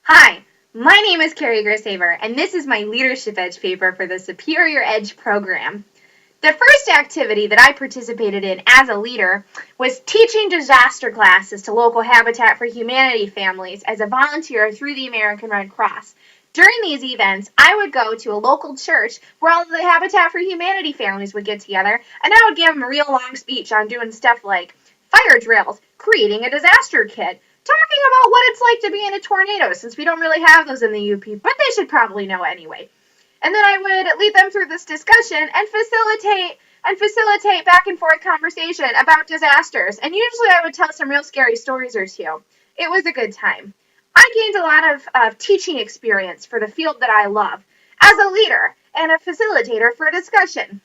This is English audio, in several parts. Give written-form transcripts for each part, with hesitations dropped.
Hi, my name is Carrie Grissaver, and this is my Leadership Edge paper for the Superior Edge program. The first activity that I participated in as a leader was teaching disaster classes to local Habitat for Humanity families as a volunteer through the American Red Cross. During these events, I would go to a local church where all of the Habitat for Humanity families would get together, and I would give them a real long speech on doing stuff like fire drills, creating a disaster kit, talking about what it's like to be in a tornado, since we don't really have those in the UP, but they should probably know anyway. And then I would lead them through this discussion and facilitate back and forth conversation about disasters. And usually I would tell some real scary stories or two. It was a good time. I gained a lot of teaching experience for the field that I love as a leader and a facilitator for a discussion.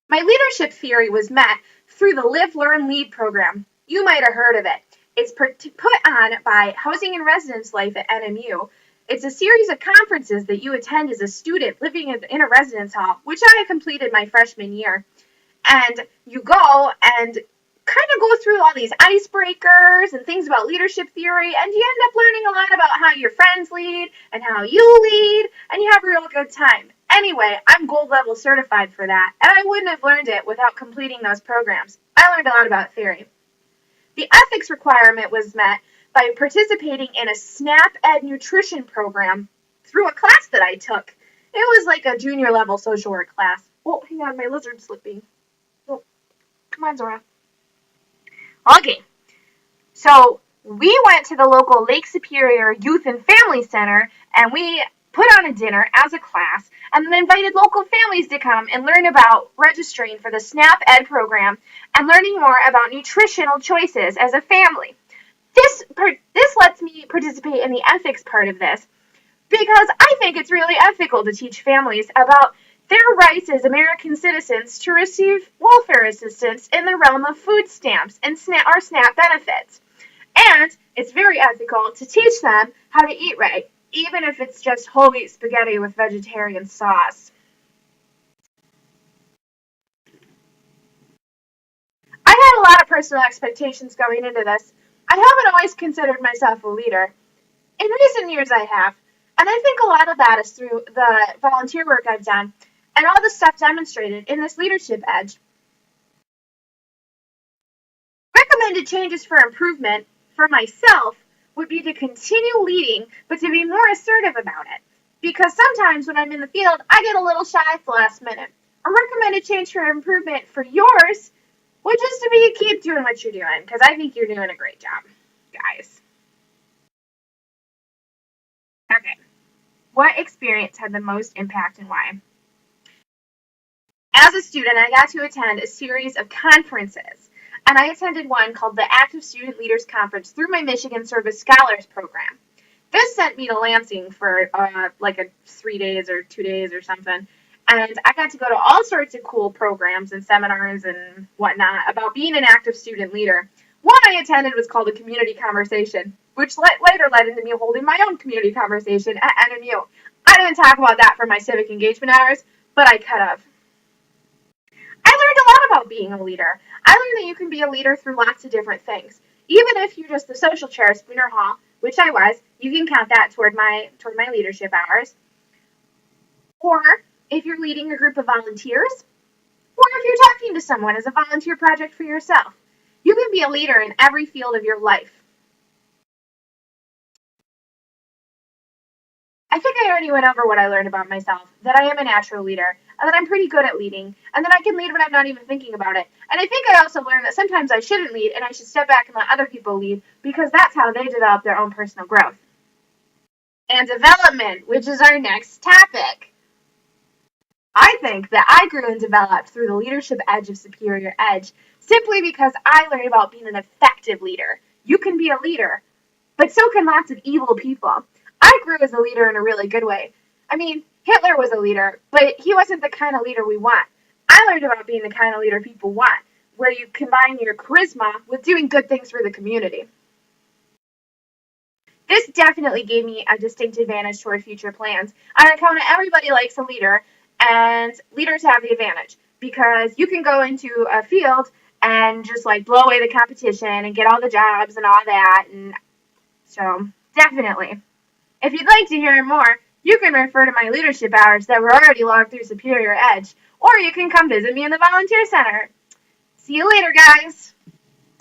My leadership theory was met through the Live, Learn, Lead program. You might have heard of it. It's put on by Housing and Residence Life at NMU. It's a series of conferences that you attend as a student living in a residence hall, which I completed my freshman year. And you go and kind of go through all these icebreakers and things about leadership theory, and you end up learning a lot about how your friends lead and how you lead, and you have a real good time. Anyway, I'm gold level certified for that, and I wouldn't have learned it without completing those programs. I learned a lot about theory. The ethics requirement was met by participating in a SNAP Ed nutrition program through a class that I took. It was like a junior level social work class. Oh, hang on, my lizard's slipping. Oh, come on, Zora. Okay, so we went to the local Lake Superior Youth and Family Center, and we put on a dinner as a class and then invited local families to come and learn about registering for the SNAP Ed program and learning more about nutritional choices as a family. This lets me participate in the ethics part of this because I think it's really ethical to teach families about their rights as American citizens to receive welfare assistance in the realm of food stamps and our SNAP benefits. And it's very ethical to teach them how to eat right, even if it's just whole wheat spaghetti with vegetarian sauce. I had a lot of personal expectations going into this. I haven't always considered myself a leader. In recent years, I have. And I think a lot of that is through the volunteer work I've done and all the stuff demonstrated in this leadership edge. Recommended changes for improvement for myself would be to continue leading, but to be more assertive about it. Because sometimes when I'm in the field, I get a little shy at the last minute. A recommended change for improvement for yours would just to be keep doing what you're doing, because I think you're doing a great job, guys. Okay. What experience had the most impact and why? As a student, I got to attend a series of conferences, and I attended one called the Active Student Leaders Conference through my Michigan Service Scholars Program. This sent me to Lansing for like a 3 days or 2 days or something, and I got to go to all sorts of cool programs and seminars and whatnot about being an active student leader. One I attended was called a community conversation, which later led into me holding my own community conversation at NMU. I didn't talk about that for my civic engagement hours, but I could have. I learned a lot about being a leader. I learned that you can be a leader through lots of different things. Even if you're just the social chair at Spooner Hall, which I was, you can count that toward my leadership hours. Or if you're leading a group of volunteers, or if you're talking to someone as a volunteer project for yourself. You can be a leader in every field of your life. I think I already went over what I learned about myself, that I am a natural leader, and that I'm pretty good at leading, and that I can lead when I'm not even thinking about it. And I think I also learned that sometimes I shouldn't lead, and I should step back and let other people lead, because that's how they develop their own personal growth. And development, which is our next topic. I think that I grew and developed through the leadership edge of Superior Edge simply because I learned about being an effective leader. You can be a leader, but so can lots of evil people. I grew as a leader in a really good way. I mean, Hitler was a leader, but he wasn't the kind of leader we want. I learned about being the kind of leader people want, where you combine your charisma with doing good things for the community. This definitely gave me a distinct advantage toward future plans. On account of everybody likes a leader, and leaders have the advantage because you can go into a field and just like blow away the competition and get all the jobs and all that. And so, definitely. If you'd like to hear more, you can refer to my leadership hours that were already logged through Superior Edge, or you can come visit me in the Volunteer Center. See you later, guys!